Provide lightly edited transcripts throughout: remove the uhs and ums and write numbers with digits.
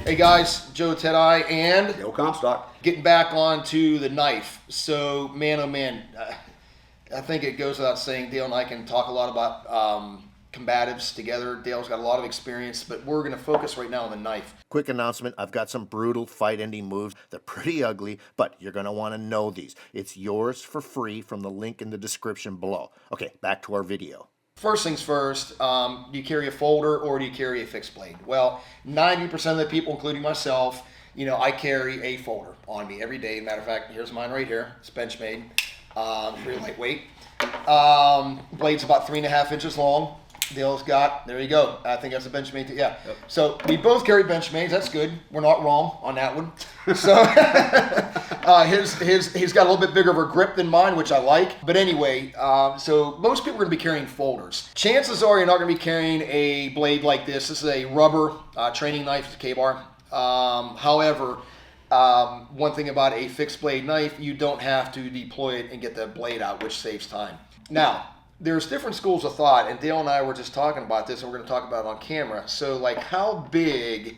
Hey guys, Joe Teti and Yo, Comstock. getting back onto the knife. So, man, oh man, I think it goes without saying, Dale and I can talk a lot about combatives together. Dale's got a lot of experience, but we're going to focus right now on the knife. Quick announcement, I've got some brutal fight-ending moves. They're pretty ugly, but you're going to want to know these. It's yours for free from the link in the description below. Okay, back to our video. First things first, do you carry a folder or do you carry a fixed blade? Well, 90% of the people, including myself, I carry a folder on me every day. Matter of fact, here's mine right here. It's Benchmade, pretty lightweight. Blade's about 3.5 inches long. Dale's got, there you go. I think that's a Benchmade, yeah. Yep. So we both carry Benchmades. That's good. We're not wrong on that one. So he's got a little bit bigger of a grip than mine, which I like. But anyway, so most people are going to be carrying folders. Chances are you're not going to be carrying a blade like this. This is a rubber training knife, it's a K-bar. However, one thing about a fixed blade knife, you don't have to deploy it and get the blade out, which saves time. Now, there's different schools of thought, and Dale and I were just talking about this, and we're going to talk about it on camera. So, like, how big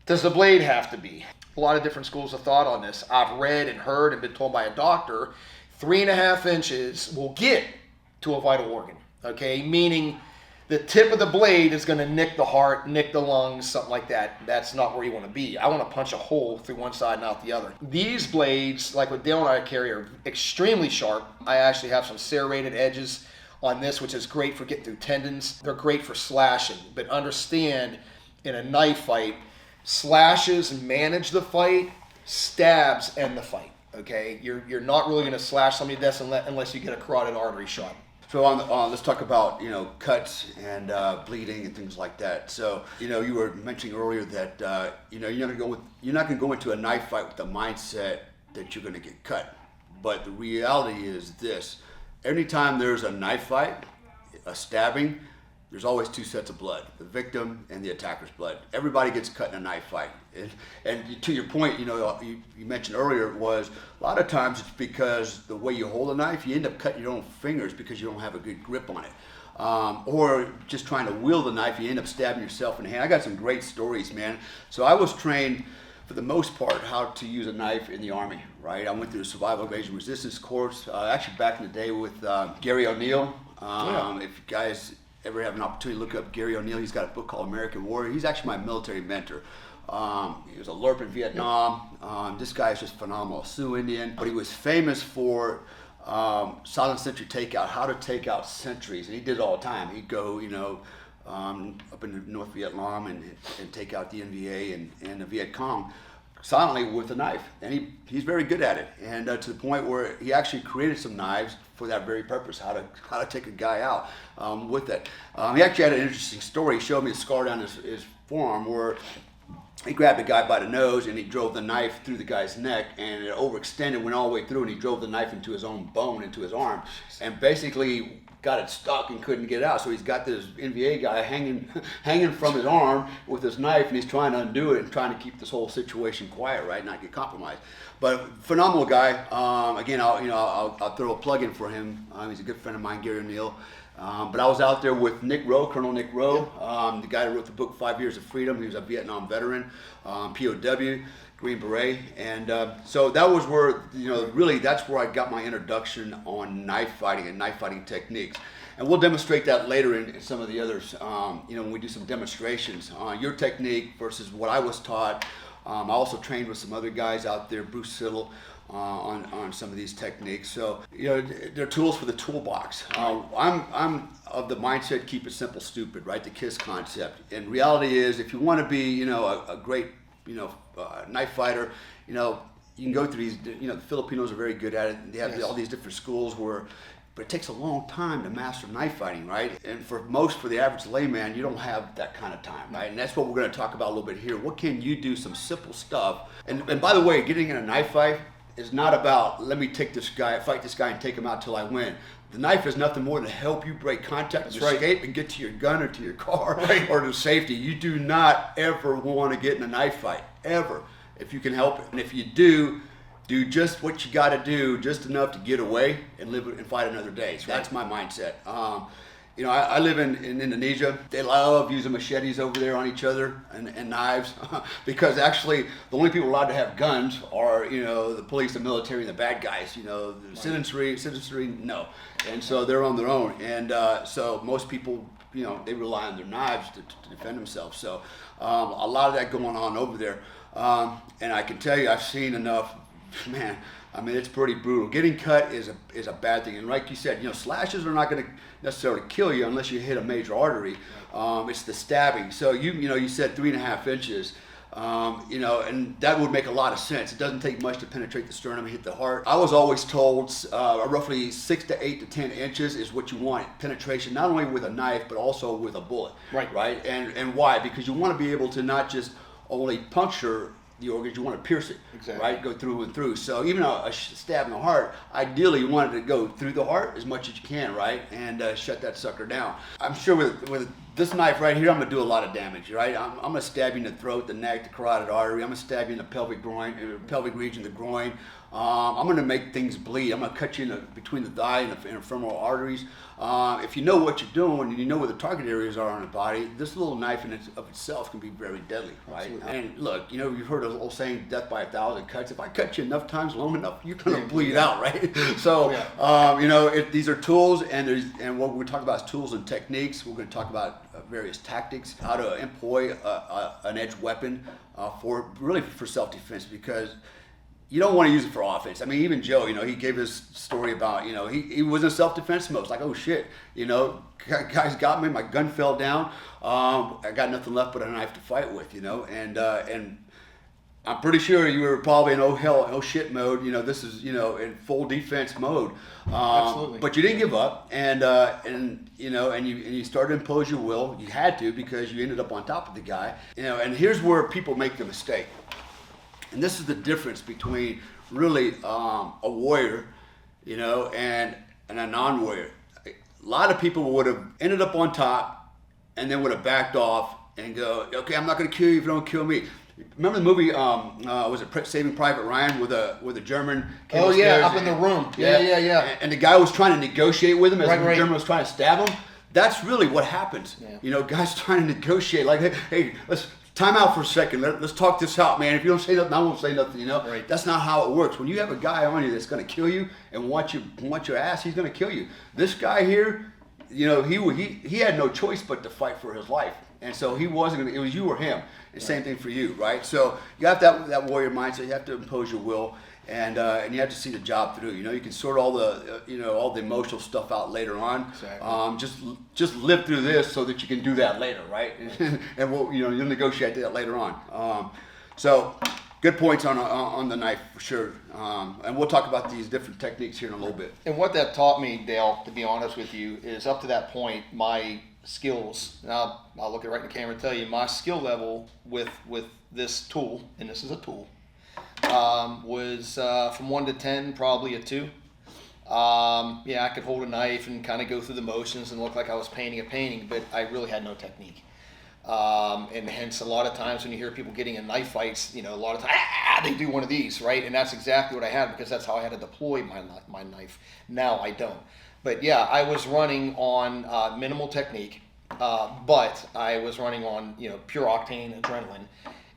does the blade have to be? A lot of different schools of thought on this. I've read and heard and been told by a doctor, 3.5 inches will get to a vital organ, okay? Meaning the tip of the blade is going to nick the heart, nick the lungs, something like that. That's not where you want to be. I want to punch a hole through one side and out the other. These blades, like what Dale and I carry, are extremely sharp. I actually have some serrated edges on this, which is great for getting through tendons. They're great for slashing, but understand in a knife fight, slashes manage the fight, stabs end the fight, okay? You're not really going to slash somebody to death unless you get a carotid artery shot. So let's talk about cuts and bleeding and things like that. So you were mentioning earlier that you're not going to go into a knife fight with the mindset that you're going to get cut. But the reality is this: anytime there's a knife fight, a stabbing, there's always two sets of blood: the victim and the attacker's blood. Everybody gets cut in a knife fight. And to your point, you mentioned earlier, was a lot of times it's because the way you hold a knife, you end up cutting your own fingers because you don't have a good grip on it. Or just trying to wield the knife, you end up stabbing yourself in the hand. I got some great stories, man. So I was trained, for the most part, how to use a knife in the Army, right? I went through a survival evasion resistance course, actually back in the day with Gary O'Neill. If you guys ever have an opportunity to look up Gary O'Neill, he's got a book called American Warrior. He's actually my military mentor. He was a LRP in Vietnam. This guy is just phenomenal, Sioux Indian, but he was famous for silent sentry takeout, how to take out sentries, and he did it all the time. He'd go, up in North Vietnam and take out the NVA and the Viet Cong silently with a knife, and he's very good at it, and to the point where he actually created some knives for that very purpose, how to take a guy out with it. He actually had an interesting story. He showed me a scar down his forearm where he grabbed the guy by the nose and he drove the knife through the guy's neck, and it overextended, went all the way through, and he drove the knife into his own bone, into his arm, and basically got it stuck and couldn't get out. So he's got this NVA guy hanging from his arm with his knife, and he's trying to undo it and trying to keep this whole situation quiet, right, not get compromised. But phenomenal guy. Again, I'll throw a plug in for him. He's a good friend of mine, Gary O'Neill. But I was out there with Nick Rowe, Colonel Nick Rowe, the guy that wrote the book 5 Years of Freedom. He was a Vietnam veteran, POW, Green Beret, and so that was where, really that's where I got my introduction on knife fighting and knife fighting techniques. And we'll demonstrate that later in some of the others, when we do some demonstrations. Your technique versus what I was taught. I also trained with some other guys out there, Bruce Siddle, on some of these techniques. So they're tools for the toolbox. I'm of the mindset, keep it simple, stupid, right? The KISS concept. And reality is, if you want to be a great knife fighter, you can go through these. The Filipinos are very good at it. They have all these different schools but it takes a long time to master knife fighting, right? And for the average layman, you don't have that kind of time, right? And that's what we're going to talk about a little bit here. What can you do? Some simple stuff. And by the way, getting in a knife fight is not about, let me fight this guy and take him out till I win. The knife is nothing more than to help you break contact and escape and get to your gun or to your car or to safety. You do not ever want to get in a knife fight, ever, if you can help it. And if you do just what you got to do, just enough to get away and live and fight another day. So that's my mindset. You know, I live in Indonesia. They love using machetes over there on each other and knives because actually the only people allowed to have guns are, you know, the police, the military, and the bad guys. You know, the citizenry, no. And so they're on their own. And so most people, you know, they rely on their knives to defend themselves. So a lot of that going on over there. And I can tell you, I've seen enough, man. I mean, it's pretty brutal. Getting cut is a bad thing. And like you said, you know, slashes are not going to necessarily kill you unless you hit a major artery. It's the stabbing. So you said 3.5 inches. You know, and that would make a lot of sense. It doesn't take much to penetrate the sternum and hit the heart. I was always told roughly 6 to 8 to 10 inches is what you want penetration, not only with a knife but also with a bullet. Right. And why? Because you want to be able to not just only puncture the organs, you want to pierce it, right? Go through and through. So even a stab in the heart, ideally you want it to go through the heart as much as you can, right? And shut that sucker down. I'm sure with this knife right here, I'm gonna do a lot of damage, right? I'm gonna stab you in the throat, the neck, the carotid artery. I'm gonna stab you in the pelvic region, the groin. I'm gonna make things bleed. I'm gonna cut you between the thigh and the femoral arteries. If you know what you're doing and you know where the target areas are on the body, this little knife of itself can be very deadly, right? Absolutely. And look, you know, you've heard of the old saying, death by 1,000 cuts. If I cut you enough times, long enough, you're gonna bleed out, right? So, you know, these are tools, and what we talk about is tools and techniques. We're gonna talk about various tactics, how to employ an edged weapon for self-defense, because you don't want to use it for offense. I mean, even Joe, you know, he gave his story about, you know, he was in self-defense mode. It's like, oh shit, you know, guys got me, my gun fell down, I got nothing left but a knife to fight with, you know, and I'm pretty sure you were probably in oh shit mode. You know, this is, you know, in full defense mode. Absolutely. But you didn't give up, and you know, and you started to impose your will. You had to, because you ended up on top of the guy. You know, and here's where people make the mistake. And this is the difference between really a warrior, you know, and a non-warrior. A lot of people would have ended up on top and then would have backed off and go, okay, I'm not going to kill you if you don't kill me. Remember the movie, was it Saving Private Ryan with a German? Oh yeah, up in the room. Yeah. And the guy was trying to negotiate with him as the German was trying to stab him. That's really what happens. Yeah. You know, guys trying to negotiate, like, hey, let's time out for a second. Let's talk this out, man. If you don't say nothing, I won't say nothing. You know, That's not how it works. When you have a guy on you that's going to kill you and want your ass, he's going to kill you. This guy here, you know, he had no choice but to fight for his life, and so he wasn't going to. It was you or him. And same thing for you, right? So you have that warrior mindset. You have to impose your will, and you have to see the job through. You know, you can sort all the all the emotional stuff out later on. Exactly. Just live through this so that you can do that later, right? And you'll negotiate that later on. So good points on the knife for sure. And we'll talk about these different techniques here in a little bit. And what that taught me, Dale, to be honest with you, is up to that point, my skills, and I'll look it right in the camera and tell you, my skill level with this tool, and this is a tool, was from 1 to 10, probably a 2. I could hold a knife and kind of go through the motions and look like I was painting a painting, but I really had no technique. And hence a lot of times when you hear people getting in knife fights, you know, a lot of times they do one of these, right? And that's exactly what I had, because that's how I had to deploy my knife. Now I don't. But yeah, I was running on minimal technique, but I was running on, you know, pure octane adrenaline.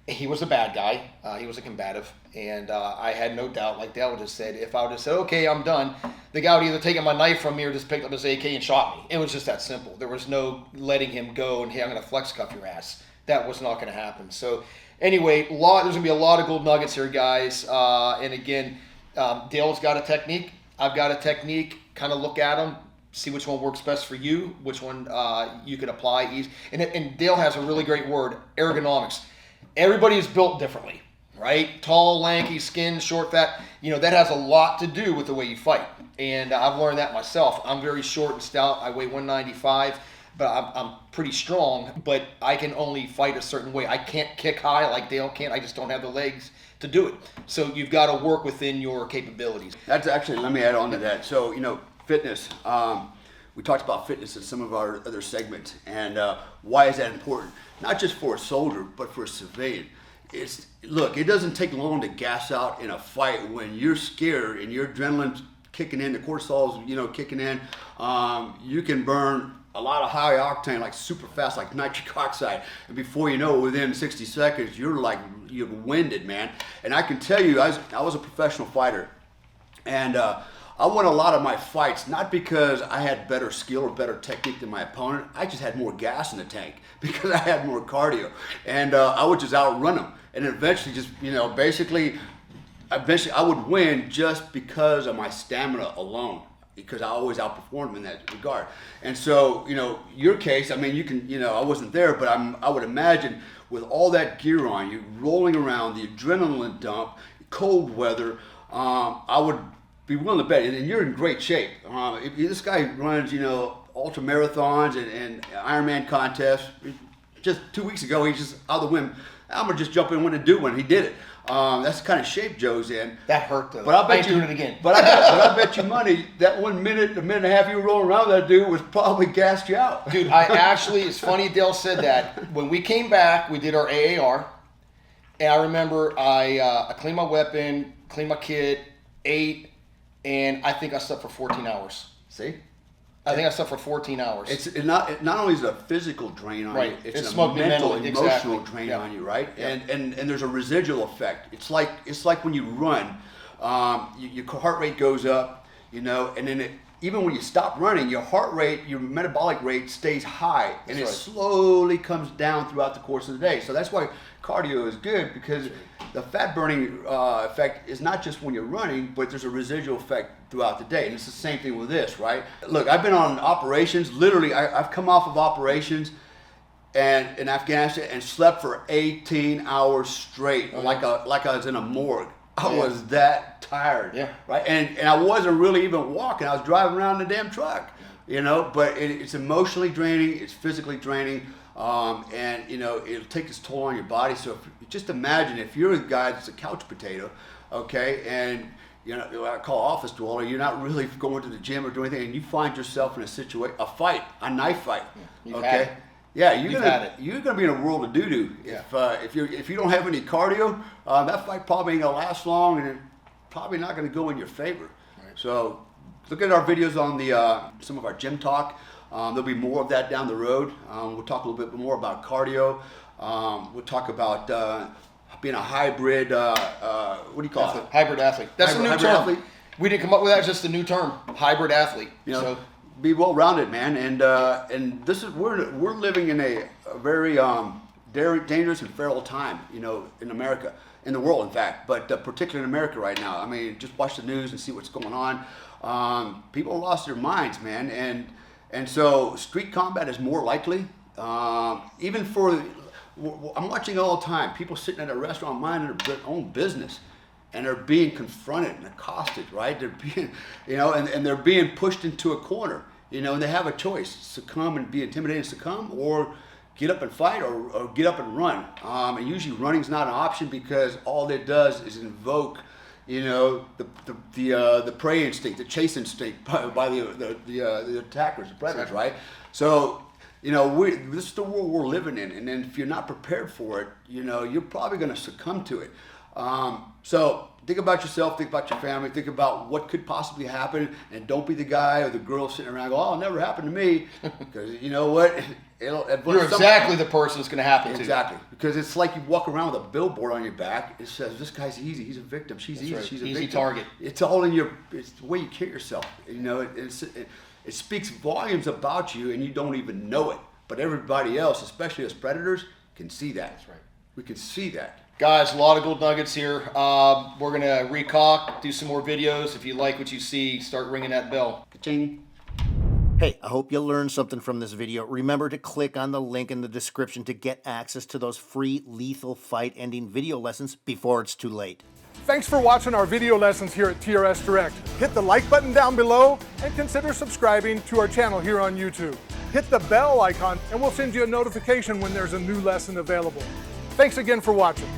He was a bad guy. He was a combative, and I had no doubt, like Dale just said, if I would have said, okay, I'm done, the guy would either taken my knife from me or just picked up his AK and shot me. It was just that simple. There was no letting him go and, hey, I'm going to flex cuff your ass. That was not going to happen. So anyway, there's going to be a lot of gold nuggets here, guys. And again, Dale's got a technique. I've got a technique. Kind of look at them, see which one works best for you, which one you can apply easy. And Dale has a really great word, ergonomics. Everybody is built differently, right? Tall, lanky, skin, short, fat. You know, that has a lot to do with the way you fight. And I've learned that myself. I'm very short and stout. I weigh 195, but I'm pretty strong, but I can only fight a certain way. I can't kick high like Dale can't. I just don't have the legs to do it. So you've got to work within your capabilities. That's actually, let me add on to that. So, you know, fitness. We talked about fitness in some of our other segments, and why is that important? Not just for a soldier, but for a civilian. Look, it doesn't take long to gas out in a fight when you're scared and your adrenaline kicking in, the cortisol's, you know, kicking in. You can burn a lot of high octane, like super fast, like nitric oxide. And before you know it, within 60 seconds, you're winded, man. And I can tell you, I was a professional fighter. And I won a lot of my fights, not because I had better skill or better technique than my opponent. I just had more gas in the tank because I had more cardio. And I would just outrun them. And eventually just, you know, eventually I would win just because of my stamina alone, because I always outperformed them in that regard. And so, you know, your case, I mean, you can, you know, I wasn't there, but I would imagine with all that gear on you, rolling around, the adrenaline dump, cold weather, I would be willing to bet, and you're in great shape. If this guy runs, you know, ultra marathons and Ironman contests. Just 2 weeks ago, he just out of the whim, I'm gonna just jump in and do one. He did it. That's the kind of shape Joe's in. That hurt though. But I bet you doing it again. But I bet you money that 1 minute, a minute and a half you were rolling around with that dude was probably gassed you out. Dude, I actually, it's funny Dale said that. When we came back, we did our AAR, and I remember I cleaned my weapon, cleaned my kit, ate, and I think I slept for 14 hours. See? I think I slept for 14 hours. It not only is it a physical drain on you, it's a mental, emotional drain on you, right? Yeah. And there's a residual effect. It's like when you run, your heart rate goes up, you know, and then even when you stop running, your heart rate, your metabolic rate stays high, and it slowly comes down throughout the course of the day. So that's why cardio is good, because the fat burning effect is not just when you're running, but there's a residual effect throughout the day. And it's the same thing with this, right? Look, I've been on operations. Literally, I've come off of operations and in Afghanistan and slept for 18 hours straight, like I was in a morgue. I was that tired, right? And I wasn't really even walking. I was driving around the damn truck, you know. But it's emotionally draining. It's physically draining. And you know, it'll take its toll on your body. So just imagine if you're a guy that's a couch potato, okay, and you know, what I call office dweller, you're not really going to the gym or doing anything, and you find yourself in a knife fight, okay? Yeah, you're gonna be in a world of doo-doo if you don't have any cardio. That fight probably ain't gonna last long, and it's probably not gonna go in your favor. Right. So look at our videos on some of our gym talk. There'll be more of that down the road. We'll talk a little bit more about cardio. We'll talk about being a hybrid, what do you call it? Hybrid athlete. That's a new term. Athlete. We didn't come up with that, just a new term, hybrid athlete. You know, be well-rounded, man. And this is, we're living in a very dangerous and feral time, you know, in America, in the world, in fact, but particularly in America right now. I mean, just watch the news and see what's going on. People have lost their minds, man. And so street combat is more likely, even for, I'm watching all the time, people sitting at a restaurant minding their own business, and they're being confronted and accosted, right? They're being, you know, and they're being pushed into a corner, you know, and they have a choice: succumb and be intimidated and succumb, or get up and fight, or get up and run. And usually running's not an option, because all it does is invoke, you know, the prey instinct, the chase instinct by the attackers, the predators, right? So, you know, this is the world we're living in, and then if you're not prepared for it, you know, you're probably going to succumb to it. So think about yourself, think about your family, think about what could possibly happen, and don't be the guy or the girl sitting around going, "Oh, it'll never happen to me," because you know what? You're exactly the person it's going to happen to. Exactly, because it's like you walk around with a billboard on your back. It says, "This guy's easy. He's a victim. She's easy. She's a easy victim." target. It's all in it's the way you carry yourself. You know, it speaks volumes about you, and you don't even know it. But everybody else, especially as predators, can see that. That's right. We can see that. Guys, a lot of gold nuggets here. We're going to recock, do some more videos. If you like what you see, start ringing that bell. Ka-ching. Hey, I hope you learned something from this video. Remember to click on the link in the description to get access to those free lethal fight ending video lessons before it's too late. Thanks for watching our video lessons here at TRS Direct. Hit the like button down below and consider subscribing to our channel here on YouTube. Hit the bell icon and we'll send you a notification when there's a new lesson available. Thanks again for watching.